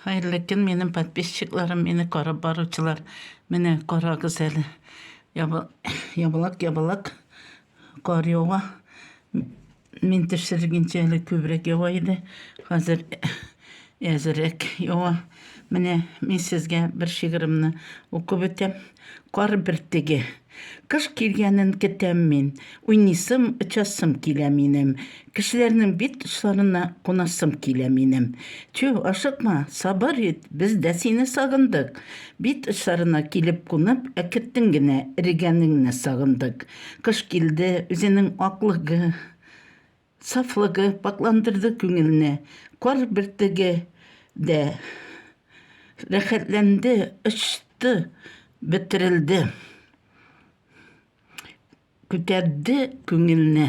Hayırlı gün benim подписчикларым, meni qarab baruvchilar. Meni qarag'iz hali. Yabalak qor yoğa. Men tekshirguncha hali ko'proq yog'aydi. Hozir azirroq yoğa. Mene men sizga bir shigirimni o'qib o'tayım. Qor birtigi. Kış kelgenin ketem men. Oynasım, içasım kile menim. Kişilerinin bit uçlarına konasım kile menim. Tüh aşıkma, sabır et, biz de seni sağındık. Bit uçlarına gelip konup, ekittin gine, erigenliğine sağındık. Kış geldi, üzerinin aklığı, saflığı baklandırdı köngülüne. Qor birtigi de rahatlendi, uçtu, bitirildi. Көтерді көңіліне.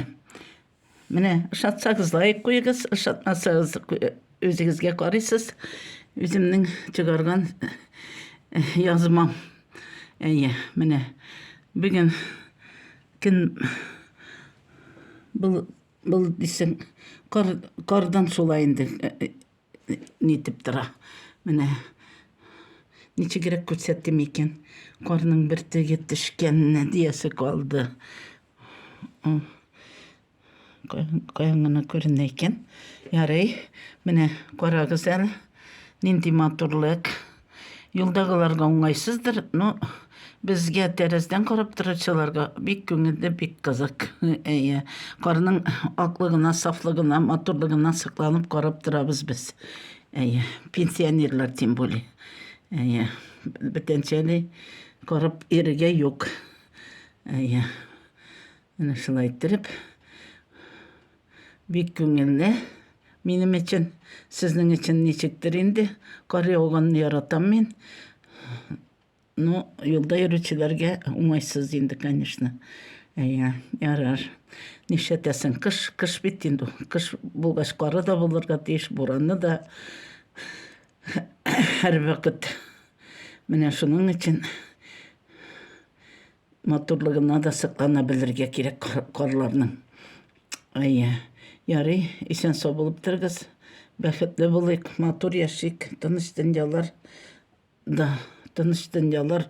Міне, ұшатсаңыз лайк қойыңыз, ұшатмасаңыз өзіңізге қарайсыз. Өзімнің шығарған yazmam. Міне, бүгін күн бұл дейсің, қардан солайынды нетіп тұра. Міне, нече керек көрсеттім екен. Қарның бірті кетішкеніне диясы қалды. Қойыңына көріне екен. Ярай, міне қарағыз әлі. Ненде матурлық. Юлдағыларға оңайсыздыр, но бізге тәрізден қарап тұрышыларға бек көңілді, бек қызық. Қарның ақлығына, сафлығына, матурлығына сықланып қарап тұрабыз біз. Пенсионерлер тем более. Бітеншелі қарап еріге yok. Міне шылай тұрып, бек көңілі. Менің үшін, сіздің үшін нешіктір енді, қарай оғанын яратам мен. Но yolda yürüyüşçülerge umaysız indi, конечно. Yarar. Nişetesin, kış bittindi. Kış bulgaç qarı da bulurga deyiş, buranı da her vakit. Mine şunun için motorluğuna da sıklanabilirge gerek qarlarının. Yarı, isen sağ bulup durguz. Bәхетлі болайық, motor yaşayık, tanış dünyalar da, tanış dünyalar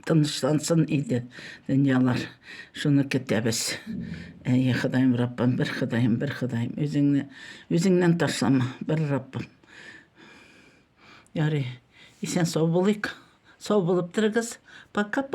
tanışlansın idi dünyalar. Şunu ketebіз. Xudayım Rabbim, bir Xudayım. Özüңнен taşlama, bir Rabbim. Yarı, isen sağ bulayık. Sağ bulup durguz. Пока.